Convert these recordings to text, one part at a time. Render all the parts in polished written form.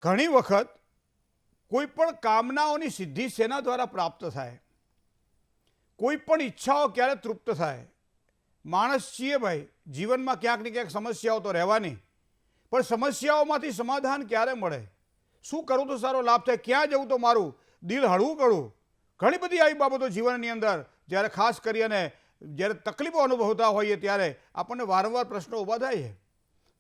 ઘણી વખત કોઈ પણ કામનાઓની સિદ્ધિ શેના દ્વારા પ્રાપ્ત થાય? કોઈ પણ ઈચ્છાઓ ક્યારે તૃપ્ત થાય? માણસ છીએ ભાઈ, જીવનમાં ક્યાંક ને ક્યાંક સમસ્યાઓ તો રહેવાની, પણ સમસ્યાઓમાંથી સમાધાન ક્યારે મળે? શું કરું તો સારો લાભ થાય? ક્યાં જવું તો મારું દિલ હળવું કરું? ઘણી બધી આવી બાબતો જીવનની અંદર જ્યારે ખાસ કરીને જ્યારે તકલીફો અનુભવતા હોઈએ ત્યારે આપણને વારંવાર પ્રશ્નો ઊભા થાય છે.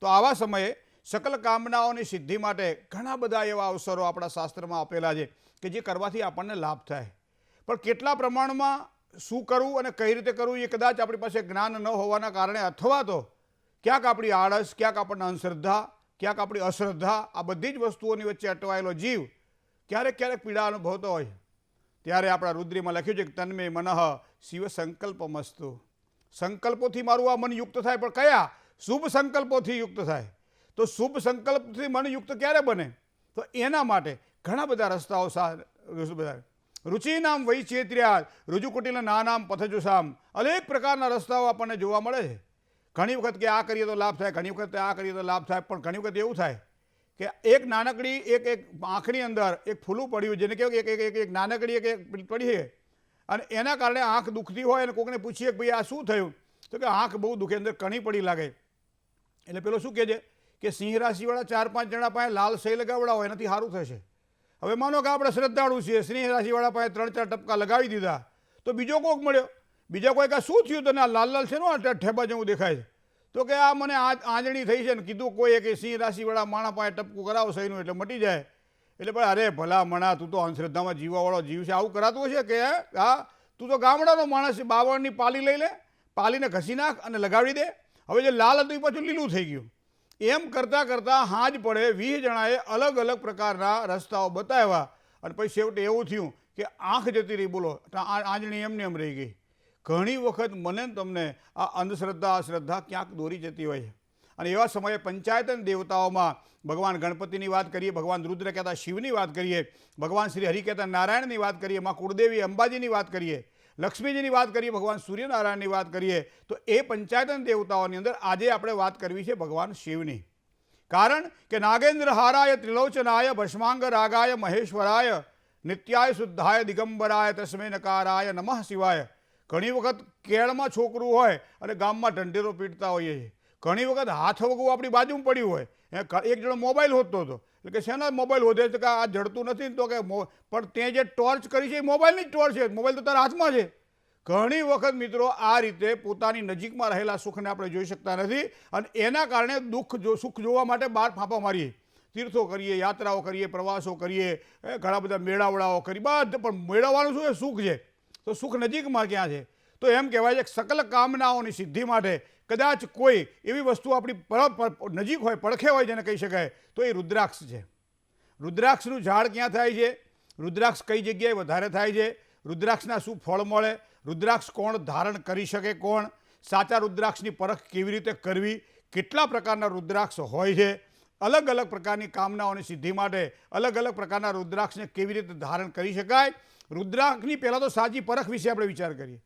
તો આવા સમયે સકલ કામનાઓની સિદ્ધિ માટે ઘણા બધા એવા અવસરો આપણા શાસ્ત્રમાં આપેલા છે કે જે કરવાથી આપણને લાભ થાય. પણ કેટલા પ્રમાણમાં શું કરવું અને કઈ રીતે કરવું એ કદાચ આપણી પાસે જ્ઞાન ન હોવાના કારણે, અથવા તો ક્યાંક આપણી આળસ, ક્યાંક આપણને અંધશ્રદ્ધા, ક્યાંક આપણી અશ્રદ્ધા, આ બધી જ વસ્તુઓની વચ્ચે અટવાયેલો જીવ ક્યારેક ક્યારેક પીડા અનુભવતો હોય. ત્યારે આપણા રુદ્રીમાં લખ્યું છે કે તન્મે મનઃ શિવ સંકલ્પમસ્તુ. સંકલ્પોથી મારું આ મન યુક્ત થાય, પણ કયા? શુભ સંકલ્પોથી યુક્ત થાય. તો શુભ સંકલ્પથી મન યુક્ત ક્યારે બને? તો એના માટે ઘણા બધા રસ્તાઓ રુચિનામ વૈચેત્ર્યા રુજુકુટિલ નાનામ પથજુષામ, અનેક પ્રકારના રસ્તાઓ આપણને જોવા મળે છે. ઘણી વખત કે આ કરીએ તો લાભ થાય, ઘણી વખત આ કરીએ તો લાભ થાય, પણ ઘણી વખત એવું થાય કે એક નાનકડી એક આંખની અંદર એક ફૂલું પડ્યું, જેને કહેવાય એક નાનકડી એક પડી છે, અને એના કારણે આંખ દુખતી હોય અને કોઈને પૂછીએ કે ભાઈ આ શું થયું? તો કે આંખ બહુ દુખે, અંદર કણી પડી લાગે. એટલે પેલો શું કહે છે કે સિંહ રાશિવાળા 4-5 જણા પાસે લાલ સહી લગાવડાવો, એનાથી સારું થશે. હવે માનો કે આપણે શ્રદ્ધાળુ છીએ, સિંહ રાશિવાળા પાસે 3-4 ટપકા લગાવી દીધા, તો બીજો કોક મળ્યો, બીજા કોઈ કે શું થયું તને? આ લાલ લાલ છે ને, ઠેબા જેવું દેખાય છે. તો કે આ મને આંજણી થઈ છે ને, કીધું કોઈ કે સિંહ રાશિવાળા માણા પાસે ટપકું કરાવો સહીનું એટલે મટી જાય. એટલે ભાઈ અરે ભલા મણા, તું તો અંધશ્રદ્ધામાં જીવવાવાળો જીવ છે, આવું કરાતું હશે કે? હા, તું તો ગામડાનો માણસ છે, બાવળની પાલી લઈ લે, પાલીને ઘસી નાખ અને લગાવી દે. હવે જે લાલ હતું એ પાછું લીલું થઈ ગયું. એમ કરતાં કરતાં હાજ પડે 20 જણાએ અલગ અલગ પ્રકારના રસ્તાઓ બતાવ્યા, અને પછી છેવટે એવું થયું કે આંખ જતી રહી. બોલો, આંજણી એમને એમ રહી ગઈ. ઘણી વખત મને તમને આ અંધશ્રદ્ધા, અશ્રદ્ધા ક્યાંક દોરી જતી હોય છે. અને એવા સમયે પંચાયતન દેવતાઓમાં ભગવાન ગણપતિની વાત કરીએ, ભગવાન રુદ્ર કહેતા શિવની વાત કરીએ, ભગવાન શ્રી હરિ કહેતા નારાયણની વાત કરીએ, માં કુળદેવી અંબાજીની વાત કરીએ, લક્ષ્મીજીની વાત કરીએ, ભગવાન સૂર્યનારાયણની વાત કરીએ, તો એ પંચાયતન દેવતાઓની અંદર આજે આપણે વાત કરવી છે ભગવાન શિવની. કારણ કે નાગેન્દ્ર હારાય ત્રિલોચનાય ભસ્માંગ રાગાય મહેશ્વરાય નિત્યાય શુદ્ધાય દિગંબરાય તસ્મે નકારાય નમઃ શિવાય. ઘણી વખત કેળમાં છોકરું હોય અને ગામમાં ઢંઢેરો પીટતા હોઈએ છીએ. ઘણી વખત હાથ વગું આપણી બાજુમાં પડ્યું હોય, એક જણો મોબાઈલ હોતો હતો, એટલે કે શેના મોબાઈલ હોધે છે? કે આ જડતું નથી ને, તો કે પણ તે જે ટોર્ચ કરી છે એ મોબાઈલની જ ટોર્ચ છે, મોબાઈલ તો તારા હાથમાં છે. ઘણી વખત મિત્રો આ રીતે પોતાની નજીકમાં રહેલા સુખને આપણે જોઈ શકતા નથી, અને એના કારણે સુખ જોવા માટે બહાર ફાંફા મારીએ, તીર્થો કરીએ, યાત્રાઓ કરીએ, પ્રવાસો કરીએ, ઘણા બધા મેળાવડાઓ કરીએ, બધા. પણ મેળવવાનું શું? એ સુખ છે. તો સુખ નજીકમાં ક્યાં છે? તો એમ કહેવાય છે કે સકલ કામનાઓની સિદ્ધિ માટે કદાચ કોઈ એવી વસ્તુ આપણી નજીક હોય, પડખે હોય, જેને કહી શકાય, તો એ રુદ્રાક્ષ છે. રુદ્રાક્ષનું ઝાડ ક્યાં થાય છે? રુદ્રાક્ષ કઈ જગ્યાએ વધારે થાય છે? રુદ્રાક્ષના શું ફળ મળે? રુદ્રાક્ષ કોણ ધારણ કરી શકે? કોણ? સાચા રુદ્રાક્ષની પરખ કેવી રીતે કરવી? કેટલા પ્રકારના રુદ્રાક્ષ હોય છે? અલગ અલગ પ્રકારની કામનાઓની સિદ્ધિ માટે અલગ અલગ પ્રકારના રુદ્રાક્ષને કેવી રીતે ધારણ કરી શકાય? રુદ્રાક્ષની પહેલાં તો સાચી પરખ વિશે આપણે વિચાર કરીએ.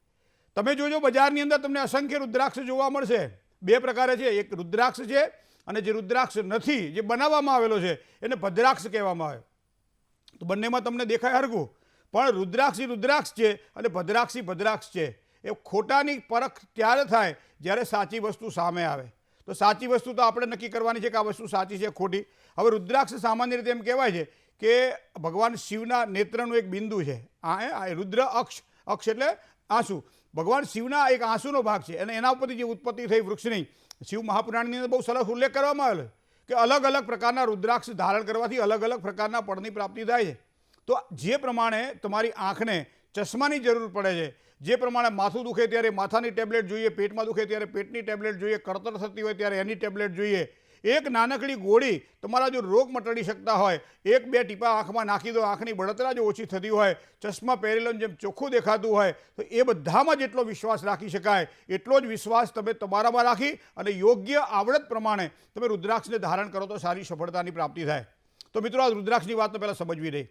તમે જોજો બજારની અંદર તમને અસંખ્ય રુદ્રાક્ષ જોવા મળશે. 2 પ્રકારે છે. એક રુદ્રાક્ષ છે, અને જે રુદ્રાક્ષ નથી, જે બનાવવામાં આવેલો છે, એને ભદ્રાક્ષ કહેવામાં આવે. તો બંનેમાં તમને દેખાય હરખું, પણ રુદ્રાક્ષી રુદ્રાક્ષ છે અને ભદ્રાક્ષી ભદ્રાક્ષ છે. એ ખોટાની પરખ ત્યારે થાય જ્યારે સાચી વસ્તુ સામે આવે. તો સાચી વસ્તુ તો આપણે નક્કી કરવાની છે કે આ વસ્તુ સાચી છે ખોટી. હવે રુદ્રાક્ષ સામાન્ય રીતે એમ કહેવાય છે કે ભગવાન શિવના નેત્રનું એક બિંદુ છે. આ રુદ્ર અક્ષ, અક્ષ એટલે આંસુ, ભગવાન શિવના એક આંસુનો ભાગ છે, અને એના ઉપરથી જે ઉત્પત્તિ થઈ વૃક્ષની, શિવ મહાપુરાણની અંદર બહુ સરસ ઉલ્લેખ કરવામાં આવેલો કે અલગ અલગ પ્રકારના રુદ્રાક્ષ ધારણ કરવાથી અલગ અલગ પ્રકારના ફળની પ્રાપ્તિ થાય છે. તો જે પ્રમાણે તમારી આંખને ચશ્માની જરૂર પડે છે, જે પ્રમાણે માથું દુખે ત્યારે માથાની ટેબ્લેટ જોઈએ, પેટમાં દુખે ત્યારે પેટની ટેબ્લેટ જોઈએ, કળતર થતી હોય ત્યારે એની ટેબ્લેટ જોઈએ, એક નાનકડી ગોળી તમારા જો રોગ મટાડી શકતા હોય, 1-2 ટીપા આંખમાં નાખી દો, આંખની બળતરા જો ઓછી થતી હોય, ચશ્મા પહેરેલો જેમ ચોખ્ખું દેખાતું હોય, તો એ બધામાં જેટલો વિશ્વાસ રાખી શકાય એટલો જ વિશ્વાસ તમે તમારામાં રાખી અને યોગ્ય આવડત પ્રમાણે તમે રુદ્રાક્ષને ધારણ કરો તો સારી સફળતાની પ્રાપ્તિ થાય. તો મિત્રો, આ રુદ્રાક્ષની વાત તો પહેલાં સમજવી રહી.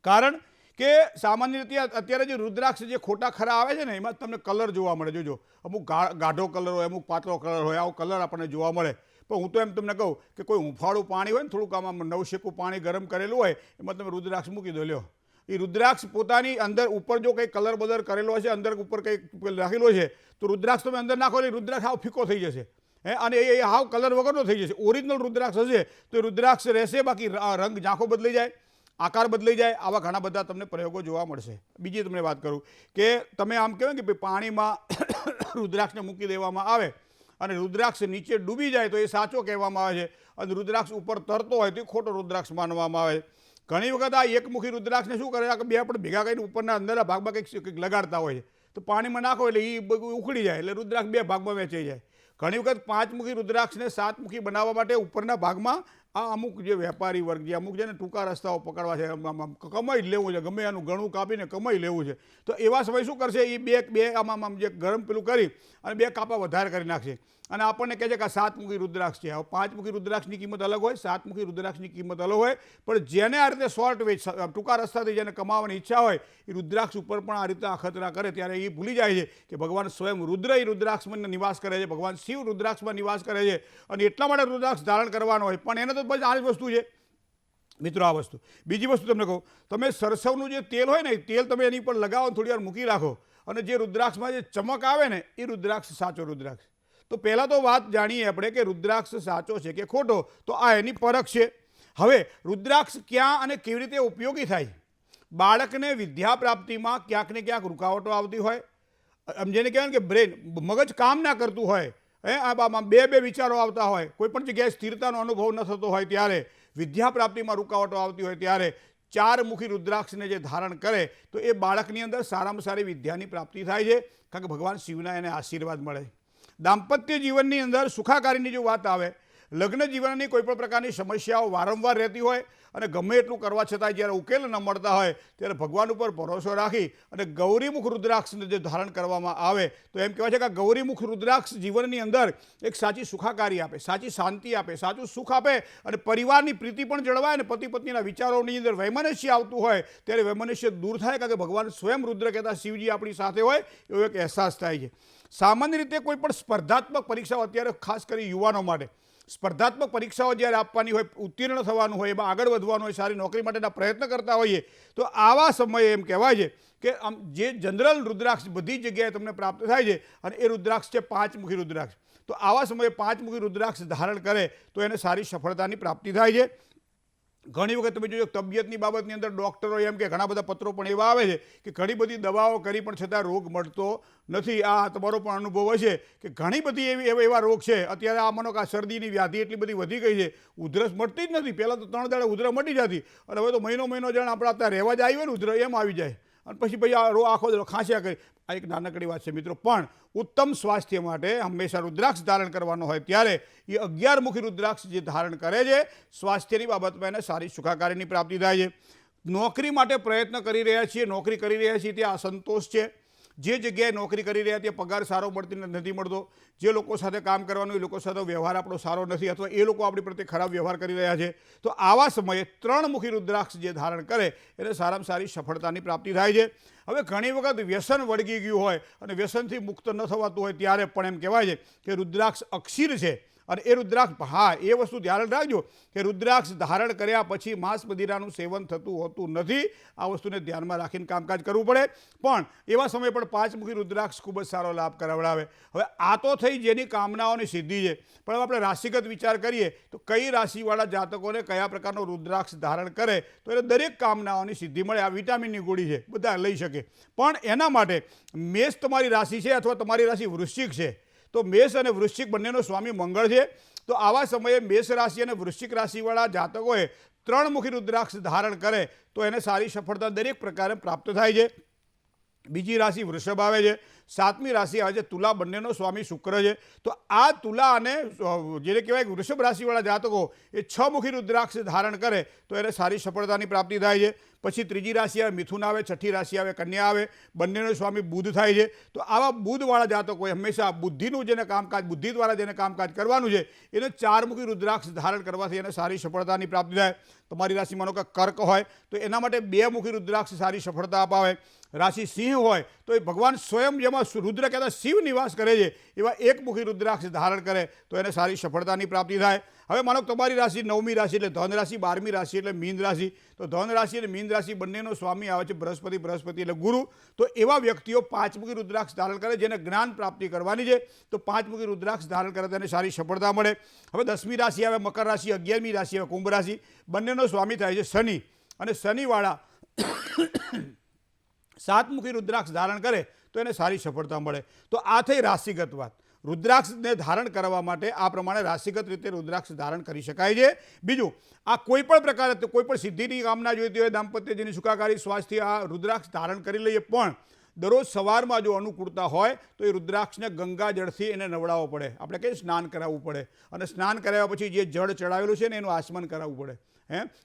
કારણ કે સામાન્ય રીતે અત્યારે જે રુદ્રાક્ષ જે ખોટા ખરા આવે છે ને, એમાં તમને કલર જોવા મળે. જોજો, અમુક ગાઢો કલર હોય, અમુક પાતળો કલર હોય, આવો કલર આપણને જોવા મળે. પણ હું તો એમ તમને કહું કે કોઈ હુંફાળું પાણી હોય ને, થોડુંક આમાં નવશેકું પાણી ગરમ કરેલું હોય, એમાં તમે રુદ્રાક્ષ મૂકી દો. લ્યો, એ રુદ્રાક્ષ પોતાની અંદર ઉપર જો કંઈ કલર બલર કરેલો હશે, અંદર ઉપર કંઈ રાખેલો છે, તો રુદ્રાક્ષ તમે અંદર નાખો એટલે રુદ્રાક્ષ હાવ ફીકો થઈ જશે. અને એ હાવ કલર વગરનો થઈ જશે. ઓરિજિનલ રુદ્રાક્ષ હશે તો એ રુદ્રાક્ષ રહેશે, બાકી રંગ ઝાંખો બદલાઈ જાય, આકાર બદલાઈ જાય. આવા ઘણા બધા તમને પ્રયોગો જોવા મળશે. બીજી તમને વાત કરું કે તમે આમ કહેવાય કે પાણીમાં રુદ્રાક્ષને મૂકી દેવામાં આવે અને રુદ્રાક્ષ નીચે ડૂબી જાય તો એ સાચો કહેવામાં આવે છે, અને રુદ્રાક્ષ ઉપર તરતો હોય તો એ ખોટો રુદ્રાક્ષ માનવામાં આવે છે. ઘણી વખત આ એકમુખી રુદ્રાક્ષને શું કરે કે બે આપણે ભેગા કરીને ઉપરના અંદરના ભાગમાં કંઈક લગાડતા હોય છે, તો પાણીમાં નાખો એટલે એ બધું ઉખડી જાય, એટલે રુદ્રાક્ષ બે ભાગમાં વહેંચાઈ જાય. ઘણી વખત 5મુખી રુદ્રાક્ષને 7મુખી બનાવવા માટે ઉપરના ભાગમાં આ અમુક જે વેપારી વર્ગ, જે અમુક છે ને ટૂંકા રસ્તાઓ પકડવા છે, કમાઈ જ લેવું છે, ગમે એનું ઘણું કાપીને કમાઈ લેવું છે, તો એવા સમય શું કરશે, એ બે આમ જે ગરમ પેલું કરી અને 2 કાપા વધારે કરી નાખશે અને આપણને કહે છે કે આ 7મુખી રુદ્રાક્ષ છે. હવે 5મુખી રુદ્રાક્ષની કિંમત અલગ હોય, 7મુખી રુદ્રાક્ષની કિંમત અલગ હોય, પણ જેને આ રીતે શોર્ટ વે ટૂંકા રસ્તાથી જેને કમાવાની ઈચ્છા હોય એ રુદ્રાક્ષ ઉપર પણ આ રીતે અખતરા કરે ત્યારે એ ભૂલી જાય છે કે ભગવાન સ્વયં રુદ્ર એ રુદ્રાક્ષમાં નિવાસ કરે છે, ભગવાન શિવ રુદ્રાક્ષમાં નિવાસ કરે છે, અને એટલા માટે રુદ્રાક્ષ ધારણ કરવાનો હોય. પણ એને તો બસ આ જ વસ્તુ છે મિત્રો, આ વસ્તુ. બીજી વસ્તુ તમને કહું, તમે સરસવનું જે તેલ હોય ને, એ તેલ તમે એની પર લગાવો, થોડી વાર મૂકી રાખો, અને જે રુદ્રાક્ષમાં જે ચમક આવે ને, એ રુદ્રાક્ષ સાચો રુદ્રાક્ષ. તો પહેલાં તો વાત જાણીએ આપણે કે રુદ્રાક્ષ સાચો છે કે ખોટો, તો આ એની પરખ છે. હવે રુદ્રાક્ષ ક્યાં અને કેવી રીતે ઉપયોગી થાય? બાળકને વિદ્યા પ્રાપ્તિમાં ક્યાંક ને ક્યાંક રૂકાવટો આવતી હોય, જેને કહેવાય કે બ્રેન, મગજ કામ ના કરતું હોય, આમાં બે વિચારો આવતા હોય, કોઈ પણ જગ્યાએ સ્થિરતાનો અનુભવ ન થતો હોય, ત્યારે વિદ્યા પ્રાપ્તિમાં રૂકાવટો આવતી હોય, ત્યારે 4મુખી રુદ્રાક્ષને જે ધારણ કરે તો એ બાળકની અંદર સારામાં સારી વિદ્યાની પ્રાપ્તિ થાય છે, કારણ કે ભગવાન શિવના એને આશીર્વાદ મળે. દાંપત્ય જીવનની અંદર સુખાકારીની જો વાત આવે, લગ્ન જીવનની કોઈ પણ પ્રકારની સમસ્યાઓ વારંવાર રહેતી હોય અને ગમે એટલું કરવા છતાંય જ્યારે ઉકેલ ન મળતા હોય, ત્યારે ભગવાન ઉપર ભરોસો રાખી અને ગૌરીમુખ રુદ્રાક્ષને જે ધારણ કરવામાં આવે તો એમ કહેવાય છે કે ગૌરીમુખ રુદ્રાક્ષ જીવનની અંદર એક સાચી સુખાકારી આપે, સાચી શાંતિ આપે, સાચું સુખ આપે, અને પરિવારની પ્રીતિ પણ જળવાય, અને પતિ પત્નીના વિચારોની અંદર વૈમનસ્ય આવતું હોય ત્યારે વૈમનસ્ય દૂર થાય, કારણ કે ભગવાન સ્વયં રુદ્ર કહેતા શિવજી આપણી સાથે હોય એવો એક અહેસાસ થાય છે. સામાન્ય રીતે કોઈ પણ સ્પર્ધાત્મક પરીક્ષાઓ, અત્યારે ખાસ કરી યુવાનો માટે સ્પર્ધાત્મક પરીક્ષાઓ જ્યારે આપવાની હોય, ઉત્તીર્ણ થવાનું હોય, એમાં આગળ વધવાનું હોય, સારી નોકરી માટેના પ્રયત્ન કરતા હોઈએ, તો આવા સમયે એમ કહેવાય છે કે આમ જે જનરલ રુદ્રાક્ષ બધી જગ્યાએ તમને પ્રાપ્ત થાય છે, અને એ રુદ્રાક્ષ છે 5મુખી રુદ્રાક્ષ. તો આવા સમયે 5મુખી રુદ્રાક્ષ ધારણ કરે તો એને સારી સફળતાની પ્રાપ્તિ થાય છે. ઘણી વખત તમે જોજો તબિયતની બાબતની અંદર ડૉક્ટરો એમ કે ઘણા બધા પત્રો પણ એવા આવે છે કે ઘણી બધી દવાઓ કરી પણ છતાં રોગ મળતો નથી. આ તમારો પણ અનુભવ હશે કે ઘણી બધી એવા રોગ છે. અત્યારે આ માનો કે આ શરદીની વ્યાધિ એટલી બધી વધી ગઈ છે, ઉધરસ મળતી જ નથી. પહેલાં તો 3 દાડે ઉધરસ મટી જતી, અને હવે તો મહિનો જાણે આપણે અત્યારે રહેવા જ આવી હોય ને ઉધરસ એમ આવી જાય, અને પછી આ આખો દાડો ખાંસ્યા કરી. આ એક નાનકડી વાત છે મિત્રો, પણ ઉત્તમ સ્વાસ્થ્ય માટે હંમેશા રુદ્રાક્ષ ધારણ કરવાનો હોય ત્યારે એ 11મુખી રુદ્રાક્ષ જે ધારણ કરે છે, સ્વાસ્થ્યની બાબતમાં એને સારી સુખાકારીની પ્રાપ્તિ થાય છે. નોકરી માટે પ્રયત્ન કરી રહ્યા છીએ, નોકરી કરી રહ્યા છીએ ત્યાં અસંતોષ છે, જે જગ્યાએ નોકરી કરી રહ્યા ત્યાં પગાર સારો નથી મળતો, જે લોકો સાથે કામ કરવાનું એ લોકો સાથે વ્યવહાર આપણો સારો નથી, અથવા એ લોકો આપણી પ્રત્યે ખરાબ વ્યવહાર કરી રહ્યા છે, તો આવા સમયે 3મુખી રુદ્રાક્ષ જે ધારણ કરે એને સારામાં સારી સફળતાની પ્રાપ્તિ થાય છે. હવે ઘણી વખત વ્યસન વળગી ગયું હોય અને વ્યસનથી મુક્ત ન થવાતું હોય ત્યારે પણ એમ કહેવાય છે કે રુદ્રાક્ષ અક્ષીર છે, અને એ રુદ્રાક્ષ, હા એ વસ્તુ ધ્યાન રાખજો કે રુદ્રાક્ષ ધારણ કર્યા પછી માંસ મદિરાનું સેવન થતું હોતું નથી. આ વસ્તુને ધ્યાનમાં રાખીને કામકાજ કરવું પડે. પણ એવા સમયે પણ 5મુખી રુદ્રાક્ષ ખૂબ જ સારો લાભ કરાવડાવે. હવે આ તો થઈ જેની કામનાઓની સિદ્ધિ છે, પણ આપણે રાશિગત વિચાર કરીએ તો કઈ રાશિવાળા જાતકોને કયા પ્રકારનો રુદ્રાક્ષ ધારણ કરે તો એને દરેક કામનાઓની સિદ્ધિ મળે. આ વિટામિનની ગોળી છે, બધા લઈ શકે. પણ એના માટે મેષ તમારી રાશિ છે અથવા તમારી રાશિ વૃશ્ચિક છે, તો મેષ અને વૃશ્ચિક બંનેનો સ્વામી મંગળ છે. તો આવા સમયે મેષ રાશિ અને વૃશ્ચિક રાશિવાળા જાતકોએ 3મુખી રુદ્રાક્ષ ધારણ કરે તો એને સારી સફળતા દરેક પ્રકારે પ્રાપ્ત થાય છે. બીજી રાશિ વૃષભ આવે છે, 7મી રાશિ આવે છે તુલા, બંનેનો સ્વામી શુક્ર છે. તો આ તુલા અને જેને કહેવાય વૃષભ રાશિવાળા જાતકો એ 6મુખી રુદ્રાક્ષ ધારણ કરે તો એને સારી સફળતાની પ્રાપ્તિ થાય છે. પછી ત્રીજી રાશિ આવે મિથુન આવે, છઠ્ઠી રાશિ આવે કન્યા આવે, બંનેનો સ્વામી બુધ થાય છે. તો આવા બુધવાળા જાતકોએ હંમેશા બુદ્ધિનું જેને કામકાજ, બુદ્ધિ દ્વારા જેને કામકાજ કરવાનું છે એને 4મુખી રુદ્રાક્ષ ધારણ કરવાથી એને સારી સફળતાની પ્રાપ્તિ થાય. તમારી રાશિ માનો કે કર્ક હોય તો એના માટે 2મુખી રુદ્રાક્ષ સારી સફળતા અપાવે. રાશિ સિંહ હોય તો એ ભગવાન સ્વયં જેમ કાર્યમાં રુદ્ર કહેતા શિવ નિવાસ કરે છે એવા એકમુખી રુદ્રાક્ષ ધારણ કરે તો એને સારી સફળતાની પ્રાપ્તિ થાય. હવે માનો તમારી રાશિ 9મી રાશિ એટલે ધન રાશિ, 12મી રાશિ એટલે મીન રાશિ. તો ધન રાશિ અને મીન રાશિ બંનેનો સ્વામી આવે છે બૃહસ્પતિ એટલે ગુરુ. તો એવા વ્યક્તિઓ 5મુખી રુદ્રાક્ષ ધારણ કરે જેને જ્ઞાન પ્રાપ્તિ કરવાની છે તો 5મુખી રુદ્રાક્ષ ધારણ કરે તેને સારી સફળતા મળે. હવે 10મી રાશિ આવે મકર રાશિ, 11મી રાશિ આવે કુંભ રાશિ. બંનેનો સ્વામી થાય છે શનિ અને શનિવાળા 7મુખી રુદ્રાક્ષ ધારણ કરે તો એને સારી સફળતા મળે. તો આ થઈ રાશિગત વાત. રુદ્રાક્ષને ધારણ કરવા માટે આ પ્રમાણે રાશિગત રીતે રુદ્રાક્ષ ધારણ કરી શકાય છે. બીજું, આ કોઈ પણ પ્રકારે કોઈ પણ સિદ્ધિની કામના જોઈતી હોય, દાંપત્ય જેની સુખાકારી, સ્વાસ્થ્ય, આ રુદ્રાક્ષ ધારણ કરી લઈએ. પણ દરરોજ સવારમાં જો અનુકૂળતા હોય તો એ રુદ્રાક્ષને ગંગાજળથી એને નવડાવવો પડે. આપણે કહીએ સ્નાન કરાવવું પડે અને સ્નાન કરાવ્યા પછી જે જળ ચડાવેલું છે ને એનું આચમન કરાવવું પડે.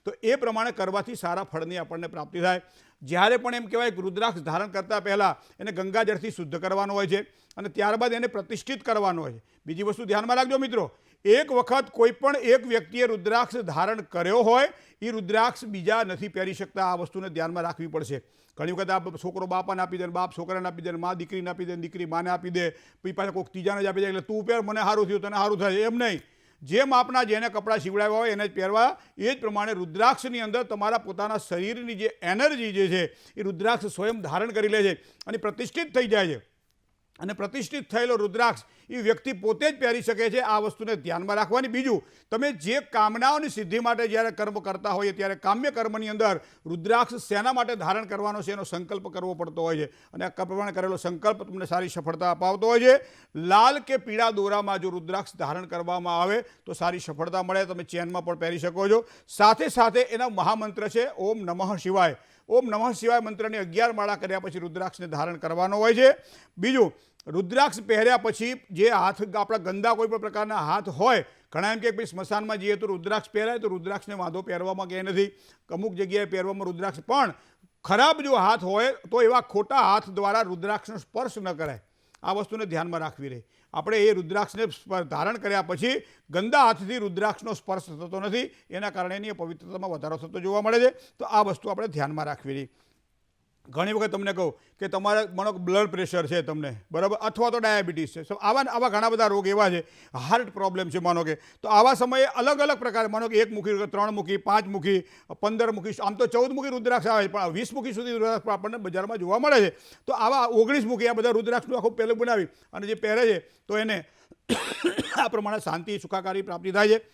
તો એ પ્રમાણે કરવાથી સારા ફળની આપણને પ્રાપ્તિ થાય. જ્યારે પણ એમ કહેવાય કે રુદ્રાક્ષ ધારણ કરતાં પહેલાં એને ગંગાજળથી શુદ્ધ કરવાનો હોય છે અને ત્યારબાદ એને પ્રતિષ્ઠિત કરવાનો હોય છે. બીજી વસ્તુ ધ્યાનમાં રાખજો મિત્રો, એક વખત કોઈ પણ એક વ્યક્તિએ રુદ્રાક્ષ ધારણ કર્યો હોય એ રુદ્રાક્ષ બીજા નથી પહેરી શકતા. આ વસ્તુને ધ્યાનમાં રાખવી પડશે. ઘણી વખત આ છોકરો બાપાને આપી દે, બાપ છોકરાને આપી દે, મા દીકરીને આપી દે, દીકરી માને આપી દે, પછી પાછા કોઈક ત્રીજાને જ આપી દે એટલે તું પહેર, મને સારું થયું, તને સારું થાય. એમ નહીં. જે માપના જેને કપડાં સીવડાવ્યા હોય એને જ પહેરવા. એ જ પ્રમાણે રુદ્રાક્ષની અંદર તમારા પોતાના શરીરની જે એનર્જી જે છે એ રુદ્રાક્ષ સ્વયં ધારણ કરી લે છે અને પ્રતિષ્ઠિત થઈ જાય છે. અને પ્રતિષ્ઠિત થયેલો રુદ્રાક્ષ એ વ્યક્તિ પોતે જ પહેરી શકે છે. આ વસ્તુને ધ્યાનમાં રાખવાની. બીજું, તમે જે કામનાઓની સિદ્ધિ માટે જ્યારે કર્મ કરતા હોઈએ ત્યારે કામ્ય કર્મની અંદર રુદ્રાક્ષ શેના માટે ધારણ કરવાનો છે એનો સંકલ્પ કરવો પડતો હોય છે અને આ પ્રમાણે કરેલો સંકલ્પ તમને સારી સફળતા અપાવતો હોય છે. લાલ કે પીળા દોરામાં જો રુદ્રાક્ષ ધારણ કરવામાં આવે તો સારી સફળતા મળે. તમે ચેનમાં પણ પહેરી શકો છો. સાથે સાથે એના મહામંત્ર છે ઓમ નમઃ શિવાય. ઓમ નમઃ શિવાય મંત્રની 11 માળા કર્યા પછી રુદ્રાક્ષને ધારણ કરવાનો હોય છે. બીજું, રુદ્રાક્ષ પહેર્યા પછી જે હાથ આપણા ગંદા કોઈ પણ પ્રકારના હાથ હોય, ઘણા એમ કે ભાઈ સ્મશાનમાં જઈએ તો રુદ્રાક્ષ પહેરાય તો રુદ્રાક્ષને વાંધો પહેરવામાં કે નથી. અમુક જગ્યાએ પહેરવામાં રુદ્રાક્ષ, પણ ખરાબ જો હાથ હોય તો એવા ખોટા હાથ દ્વારા રુદ્રાક્ષનો સ્પર્શ ન કરાય. આ વસ્તુને ધ્યાનમાં રાખવી રહી. આપણે એ રુદ્રાક્ષને ધારણ કર્યા પછી ગંદા હાથથી રુદ્રાક્ષનો સ્પર્શ થતો નથી. એના કારણે એની પવિત્રતામાં વધારો થતો જોવા મળે છે. તો આ વસ્તુ આપણે ધ્યાનમાં રાખવી રહી. ઘણી વખત તમને કહું કે તમારે માનો બ્લડ પ્રેશર છે તમને, બરાબર, અથવા તો ડાયાબિટીસ છે, આવા ઘણા બધા રોગ એવા છે, હાર્ટ પ્રોબ્લેમ છે માનો કે, તો આવા સમયે અલગ અલગ પ્રકારે માનો કે 1મુખી, 3મુખી, 5મુખી, 15મુખી, આમ તો 14મુખી રુદ્રાક્ષ આવે છે પણ 20મુખી સુધી રુદ્રાક્ષ આપણને બજારમાં જોવા મળે છે. તો આવા 19મુખી આ બધા રુદ્રાક્ષનું આખું પહેલું બનાવી અને જે પહેરે છે તો એને આ પ્રમાણે શાંતિ, સુખાકારી પ્રાપ્તિ થાય છે.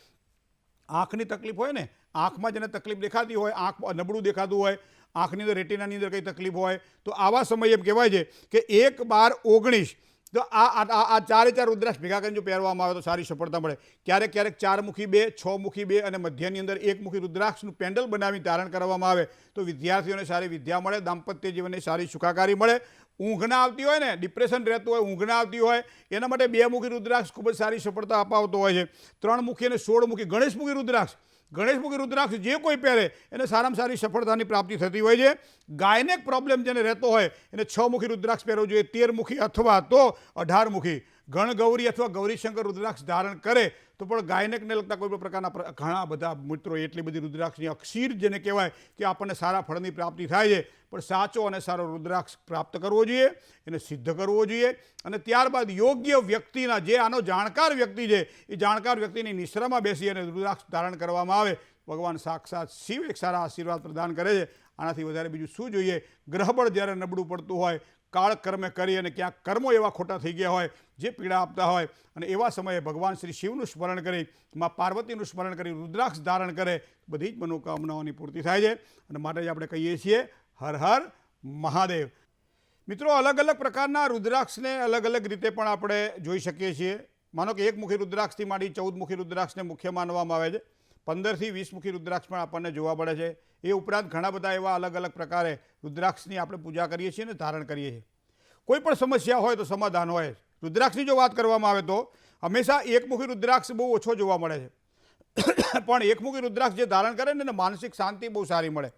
આંખની તકલીફ હોય ને, આંખમાં જેને તકલીફ દેખાતી હોય, આંખ નબળું દેખાતું હોય, આંખની અંદર રેટિનાની અંદર કંઈ તકલીફ હોય તો આવા સમયે એમ કહેવાય છે કે 1, 12, 19 તો આ ચારે ચાર રુદ્રાક્ષ ભેગા કરીને જો પહેરવામાં આવે તો સારી સફળતા મળે. ક્યારેક ક્યારેક 4મુખી 2, 6મુખી 2 અને મધ્યની અંદર 1મુખી રુદ્રાક્ષનું પેન્ડલ બનાવી ધારણ કરવામાં આવે તો વિદ્યાર્થીઓને સારી વિદ્યા મળે, દાંપત્ય જીવનને સારી સુખાકારી મળે. ઊંઘ ના આવતી હોય ને, ડિપ્રેશન રહેતું હોય, ઊંઘ ના આવતી હોય, એના માટે 2મુખી રુદ્રાક્ષ ખૂબ જ સારી સફળતા અપાવતો હોય છે. 3મુખી અને 16મુખી ગણેશમુખી રુદ્રાક્ષ જે કોઈ પહેરે એને સારામાં સારી સફળતાની પ્રાપ્તિ થતી હોય છે. ગાયનેક પ્રોબ્લેમ જેને રહેતો હોય એને 6મુખી રુદ્રાક્ષ પહેરવો જોઈએ. 13મુખી અથવા તો 18મુખી ગણગૌરી અથવા ગૌરીશંકર રુદ્રાક્ષ ધારણ કરે તો પણ ગાયનેકને લગતા કોઈ પણ પ્રકારના ઘણા બધા મિત્રો એટલી બધી રુદ્રાક્ષની અક્ષીર જેને કહેવાય કે આપણને સારા ફળની પ્રાપ્તિ થાય છે. પણ સાચો અને સારો રુદ્રાક્ષ પ્રાપ્ત કરવો જોઈએ, એને સિદ્ધ કરવો જોઈએ અને ત્યારબાદ યોગ્ય વ્યક્તિના, જે આનો જાણકાર વ્યક્તિ છે એ જાણકાર વ્યક્તિની નિશ્રામાં બેસી અને રુદ્રાક્ષ ધારણ કરવામાં આવે. ભગવાન સાક્ષાત શિવ એક સારા આશીર્વાદ પ્રદાન કરે છે. આનાથી વધારે બીજું શું જોઈએ? ગ્રહબળ જ્યારે નબળું પડતું હોય, કાળ કર્મે કરી અને ક્યાંક કર્મો એવા ખોટા થઈ ગયા હોય, જે પીડા આપતા હોય, અને એવા સમયે ભગવાન શ્રી શિવનું સ્મરણ કરી, મા પાર્વતીનું સ્મરણ કરી રુદ્રાક્ષ ધારણ કરે, બધી જ મનોકામનાઓની પૂર્તિ થાય છે. અને માટે જ આપણે કહીએ છીએ હર હર મહાદેવ. મિત્રો, અલગ અલગ પ્રકારના રુદ્રાક્ષને અલગ અલગ રીતે પણ આપણે જોઈ શકીએ છીએ. માનો કે 1મુખી રુદ્રાક્ષથી માંડી 14મુખી રુદ્રાક્ષને મુખ્ય માનવામાં આવે છે. 15થી 20મુખી રુદ્રાક્ષ પણ આપણને જોવા મળે છે. એ ઉપરાંત ઘણા બધા એવા અલગ અલગ પ્રકારે રુદ્રાક્ષની આપણે પૂજા કરીએ છીએ અને ધારણ કરીએ છીએ. કોઈ પણ સમસ્યા હોય તો સમાધાન હોય. રુદ્રાક્ષની જો વાત કરવામાં આવે તો હંમેશા 1મુખી રુદ્રાક્ષ બહુ ઓછો જોવા મળે છે, પણ 1મુખી રુદ્રાક્ષ જે ધારણ કરે ને એને માનસિક શાંતિ બહુ સારી મળે.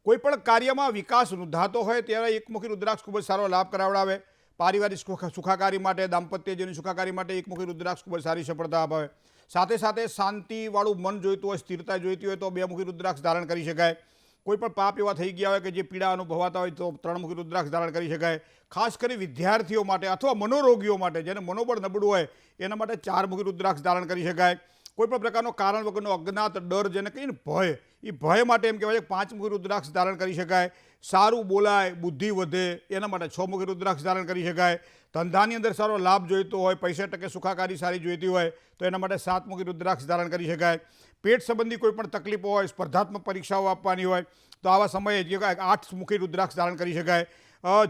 કોઈ પણ કાર્યમાં વિકાસ નોંધાતો હોય ત્યારે 1મુખી રુદ્રાક્ષ ખૂબ જ સારો લાભ કરાવડાવે. પારિવારિક સુખાકારી માટે, દાંપત્ય જેની સુખાકારી માટે 1મુખી રુદ્રાક્ષ ખૂબ જ સારી સફળતા અપાવે. સાથે સાથે શાંતિવાળું મન જોઈતું હોય, સ્થિરતા જોઈતી હોય તો 2મુખી રુદ્રાક્ષ ધારણ કરી શકાય. કોઈ પણ પાપ એવા થઈ ગયા હોય કે જે પીડા અનુભવાતા હોય તો 3 મુખી રુદ્રાક્ષ ધારણ કરી શકાય. ખાસ કરી વિદ્યાર્થીઓ માટે અથવા મનોરોગીઓ માટે, જેને મનોબળ નબળું હોય એના માટે 4 મુખી રુદ્રાક્ષ ધારણ કરી શકાય. કોઈ પણ પ્રકારનો કારણ વગરનો અજ્ઞાત ડર, જેને કહીએ ને ભય, એ ભય માટે એમ કહેવાય છે 5 મુખી રુદ્રાક્ષ ધારણ કરી શકાય. સારું બોલાય, બુદ્ધિ વધે, એના માટે 6 મુખી રુદ્રાક્ષ ધારણ કરી શકાય. ધંધાની અંદર સારો લાભ જોઈતો હોય, પૈસા ટકે સુખાકારી સારી જોઈતી હોય તો એના માટે 7 મુખી રુદ્રાક્ષ ધારણ કરી શકાય. પેટ સંબંધી કોઈ પણ તકલીફો હોય, સ્પર્ધાત્મક પરીક્ષાઓ આપવાની હોય તો આવા સમયે 8 મુખી રુદ્રાક્ષ ધારણ કરી શકાય.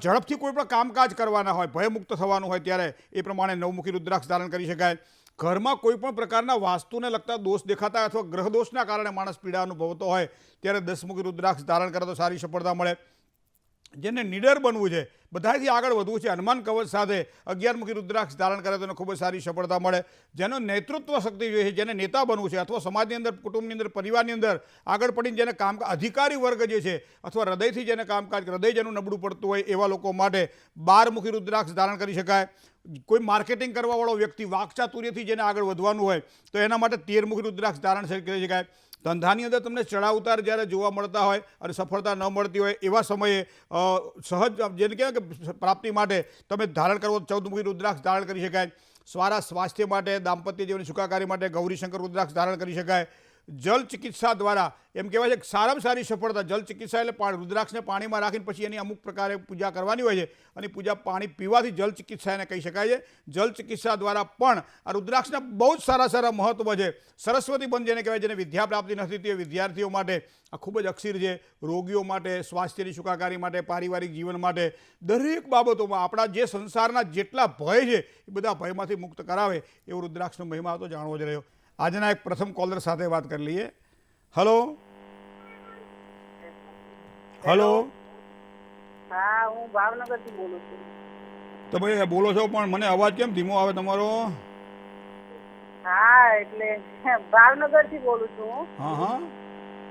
ઝડપથી કોઈ પણ કામકાજ કરવાના હોય, ભયમુક્ત થવાનું હોય ત્યારે એ પ્રમાણે 9 મુખી રુદ્રાક્ષ ધારણ કરી શકાય. ઘરમાં કોઈ પણ પ્રકારના વાસ્તુને લગતા દોષ દેખાતા હોય અથવા ગ્રહ દોષના કારણે માણસ પીડા અનુભવતો હોય ત્યારે 10 મુખી રુદ્રાક્ષ ધારણ કરે તો સારી સફળતા મળે. જેને નિડર બનવું છે, બધાથી આગળ વધવું છે, હનુમાન કવચ સાથે 11 મુખી રુદ્રાક્ષ ધારણ કરે તો એને ખૂબ જ સારી સફળતા મળે. જેનો નેતૃત્વ શક્તિ જોઈએ છે, જેને નેતા બનવું છે અથવા સમાજની અંદર, કુટુંબની અંદર, પરિવારની અંદર આગળ પડીને જેને કામ, અધિકારી વર્ગ જે છે અથવા હૃદયથી જેને કામકાજ, હૃદય જેનું નબળું પડતું હોય એવા લોકો માટે 12 મુખી રુદ્રાક્ષ ધારણ કરી શકાય. કોઈ માર્કેટિંગ કરવાવાળો વ્યક્તિ, વાકચાતુર્યથી જેને આગળ વધવાનું હોય તો એના માટે 13 મુખી રુદ્રાક્ષ ધારણ કરી શકાય. ધંધાની અંદર તમને ચડાવ ઉતાર જ્યારે જોવા મળતા હોય અને સફળતા ન મળતી હોય એવા સમયે સહજ, જેને કહેવાય કે પ્રાપ્તિ માટે તમે ધારણ કરવો 14 મુખી રુદ્રાક્ષ ધારણ કરી શકાય. સારા સ્વાસ્થ્ય માટે, દાંપત્ય જીવનની સુખાકારી માટે ગૌરીશંકર રુદ્રાક્ષ ધારણ કરી શકાય. જલ ચિકિત્સા દ્વારા એમ કહેવાય છે કે સારામાં સારી સફળતા, જલ ચિકિત્સા એટલે રુદ્રાક્ષને પાણીમાં રાખીને પછી એની અમુક પ્રકારે પૂજા કરવાની હોય છે અને પૂજા પાણી પીવાથી જલ ચિકિત્સા એને કહી શકાય છે. જલ ચિકિત્સા દ્વારા પણ આ રુદ્રાક્ષના બહુ જ સારા મહત્વ છે. સરસ્વતી બંધ જેને કહેવાય, જેને વિદ્યા પ્રાપ્તિ નથી તે વિદ્યાર્થીઓ માટે આ ખૂબ જ અક્ષીર છે. રોગીઓ માટે, સ્વાસ્થ્યની સુખાકારી માટે, પારિવારિક જીવન માટે, દરેક બાબતોમાં આપણા જે સંસારના જેટલા ભય છે એ બધા ભયમાંથી મુક્ત કરાવે એવો રુદ્રાક્ષનો મહિમા તો જાણવો જ રહ્યો. આજના એક પ્રથમ કોલર સાથે વાત કરી લઈએ. Hello hello. હા, હું ભાવનગરથી બોલું છું. તમે બોલો છો પણ મને અવાજ કેમ ધીમો આવે તમારો? હા, એટલે ભાવનગરથી બોલું છું. હા.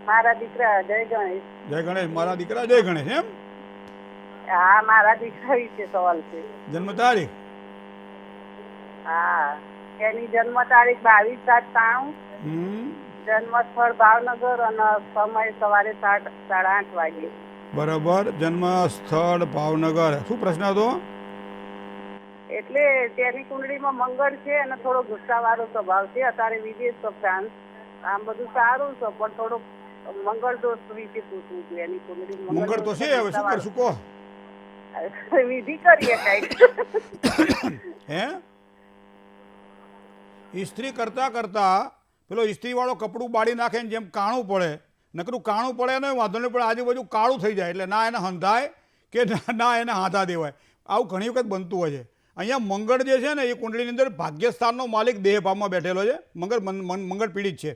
મારા દીકરા જય ગણેશ. જય ગણેશ. મારા દીકરા જય ગણેશ એમ? હા, મારા દીકરા વિશે સવાલ છે. જન્મ તારીખ? હા, એની જન્મ તારીખ 22/7/93. જન્મ સ્થળ ભાવનગર અને સમય સવારે 8:30 વાગે. બરાબર. જન્મ સ્થળ ભાવનગર. શું પ્રશ્ન હતો? એટલે તેની કુંડળીમાં મંગળ છે અને થોડો ગુસ્સાવાળો સ્વભાવ છે. અત્યારે વિદેશ તો ફ્રાન્સ, આમ બધું સારું છે પણ થોડો મંગળ દોષ વિશે પૂછવું હતું. એની કુંડળી મંગળ તો છે, હવે શું કરશું કહો? વિધિ કરીએ કઈક. હે? ઇસ્ત્રી કરતા પેલો ઇસ્ત્રીવાળો કપડું બાળી નાખે ને જેમ કાણું પડે, નકરું કાણું પડે ને વાંધો નહીં, પણ આજુબાજુ કાળું થઈ જાય એટલે ના એને હંધાય કે ના એને હાથા દેવાય. આવું ઘણી વખત બનતું હોય છે. અહીંયા મંગળ જે છે ને એ કુંડળીની અંદર ભાગ્યસ્થાનનો માલિક દેહભાવમાં બેઠેલો છે. મંગળ પીડિત છે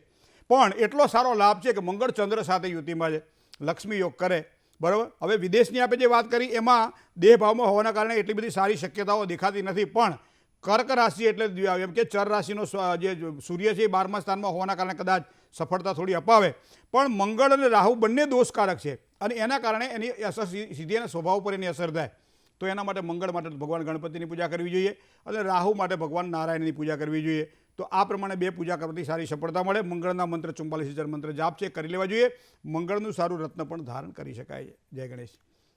પણ એટલો સારો લાભ છે કે મંગળ ચંદ્ર સાથે યુતિમાં છે, લક્ષ્મી યોગ કરે. બરાબર. હવે વિદેશની આપણે જે વાત કરી એમાં દેહભાવમાં હોવાના કારણે એટલી બધી સારી શક્યતાઓ દેખાતી નથી. પણ કર્ક રાશિ એટલે એમ કે ચર રાશિનો જે સૂર્ય છે એ 12મા સ્થાનમાં હોવાના કારણે કદાચ સફળતા થોડી અપાવે. પણ મંગળ અને રાહુ બંને દોષકારક છે અને એના કારણે એની અસર સીધી એના સ્વભાવ પર એની અસર થાય. તો એના માટે મંગળ માટે ભગવાન ગણપતિની પૂજા કરવી જોઈએ અને રાહુ માટે ભગવાન નારાયણની પૂજા કરવી જોઈએ. તો આ પ્રમાણે 2 પૂજા કરવાથી સારી સફળતા મળે. મંગળના મંત્ર 44,000 મંત્ર જાપ છે, કરી લેવા જોઈએ. મંગળનું સારું રત્ન પણ ધારણ કરી શકાય છે. જય ગણેશ.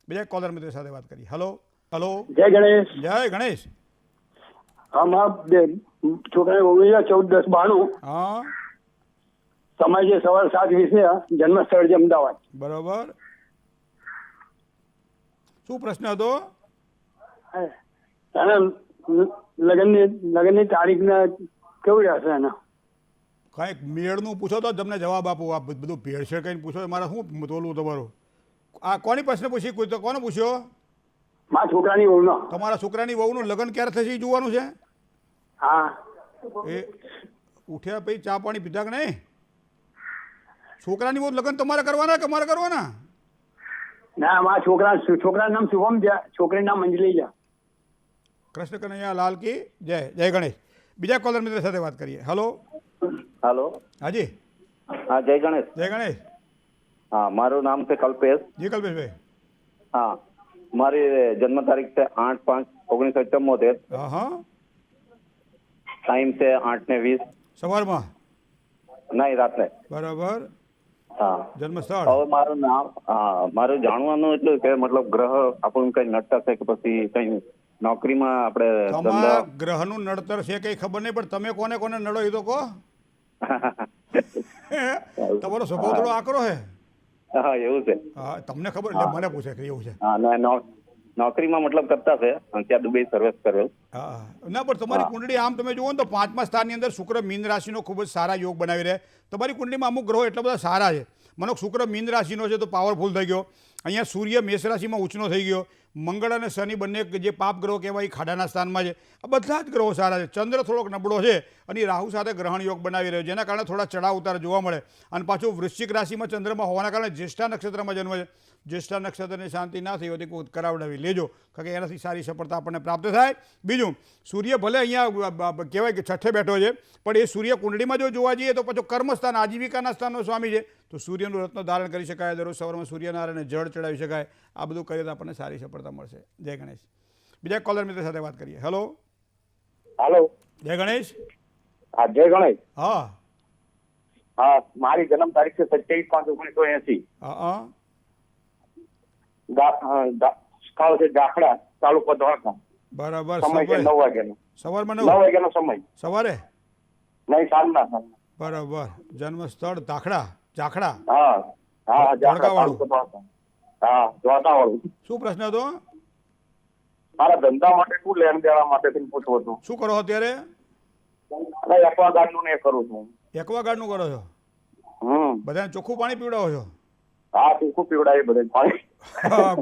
બીજા કોલર મિત્ર સાથે વાત કરી. Hello hello. જય ગણેશ. જય ગણેશ. હા, મારા છોકરાને 14/10/92. હા. સમય છે સવારે 7:20. જન્મ સ્થળ છે અમદાવાદ. બરોબર. શું પ્રશ્ન હતો? અને લગ્નની તારીખ કેવું રહેશે એના? કાંઈક મેળનું પૂછો તો તમને જવાબ આપું. આ બધું ભેળસેળ કરીને પૂછો મારે શું તોલવું તમારું? આ કોની પ્રશ્ન પૂછી? કોઈ તો કોને પૂછ્યો? મારા છોકરાની વહુનો. તમારા છોકરાની વહુનું લગ્ન ક્યારે થશે એ જોવાનું છે? હા. એ ઉઠ્યા પછી ચા પાણી પીધા કે નહીં? છોકરાની વહુ લગ્ન તમારે કરવાના કે મારે કરવાના? ના, મારા છોકરાનું નામ શુભમ છે, છોકરીનું નામ અંજલિ છે. કૃષ્ણ કનૈયા લાલ કી જય. જય ગણેશ. બીજા કોલર મિત્ર સાથે વાત કરીએ. Hello hello. હાજી. હા, જય ગણેશ. જય ગણેશ. હા, મારું નામ છે કલ્પેશ. જી કલ્પેશભાઈ. હા, મારી જન્મ તારીખ છે 8/5/1974. હા. ટાઈમ છે 8:20. સવારમાં? નહીં, રાત્રે. બરાબર. હા જન્મ સ્થળ હવે મારું નામ હા મારું જાણવાનું એટલું કે મતલબ ગ્રહ આપણું કઈ નડતા છે કે પછી કઈ નોકરીમાં આપણે તમારા ગ્રહનું નડતર છે કઈ ખબર નહીં, પણ તમે કોને કોને નડો એ તો કહો. તમારો સ્વભાવ થોડો આકરો છે. હા એવું છે. હા, તમને ખબર એટલે મને પૂછે કે એવું છે. હા નોકરીમાં મતલબ કરતા છે અને ત્યાં દુબઈ સર્વિસ કરેલ. હા ના, પણ તમારી કુંડળી આમ તમે જુઓ ને તો 5મા સ્થાનની અંદર શુક્ર મીન રાશિનો ખૂબ જ સારા યોગ બનાવી રહે. તમારી કુંડળીમાં અમુક ગ્રહો એટલા બધા સારા છે. મને શુક્ર મીન રાશિનો છે તો પાવરફુલ થઈ ગયો. અહીંયા સૂર્ય મેષ રાશિમાં ઉચ્ચનો થઈ ગયો. મંગળ અને શનિ બંને જે પાપ ગ્રહો કહેવાય એ ખાડાના સ્થાનમાં છે. આ બધા જ ગ્રહો સારા છે. ચંદ્ર થોડોક નબળો છે અને રાહુ સાથે ગ્રહણ યોગ બનાવી રહ્યો, જેના કારણે થોડા ચડાવ ઉતાર જોવા મળે. અને પાછું વૃશ્ચિક રાશિમાં ચંદ્રમાં હોવાના કારણે જ્યેષ્ઠા નક્ષત્રમાં જન્મ છે. જ્યેષ્ઠા નક્ષત્રની શાંતિ ના થઈ હોય તો કરાવડાવી લેજો, કારણ કે એનાથી સારી સફળતા આપણને પ્રાપ્ત થાય. બીજું, સૂર્ય ભલે અહીંયા કહેવાય કે છઠ્ઠે બેઠો છે, પણ એ સૂર્ય કુંડળીમાં જો જોવા જઈએ તો પાછું કર્મસ્થાન આજીવિકાના સ્થાનનો સ્વામી છે. તો સૂર્યનું રત્ન ધારણ કરી શકાય, દરરોજ સવારમાં સૂર્યનારાયણને જળ ચડાવી શકાય. આ બધું કરીએ તો આપણને સારી સફળતા મળશે. જય ગણેશ. બીજા કોલર મિત્ર સાથે વાત કરીએ. હેલો. હાલો. જય ગણેશ. હા, જય ગણેશ. હા હા, મારી જન્મ તારીખ છે 27/5/1980. હા સ્થળ છે જાખડા, તાલુકો ધોળકા. બરાબર. સમય છે 9 વાગ્યાનો. સવારમાં 9 વાગ્યાનો સમય. સવારે નહીં, સાંજના. બરાબર. જન્મ સ્થળ જાખડા. હા હા, જાખડા તાલુકો ધોળકા. હા, ધોળકા વાળું. શું પ્રશ્ન હતો? મારા ધંધા માટે શું લેણ દેવા માટે પૂછવું હતું. શું કરો અત્યારે? એક્વાગાર્ડનું ને એ કરું છું. એક્વાગાર્ડનું કરો છો? બધાને ચોખ્ખું પાણી પીવડાવો છો? હા, ટીકું પીવડાવી બધે પાણી.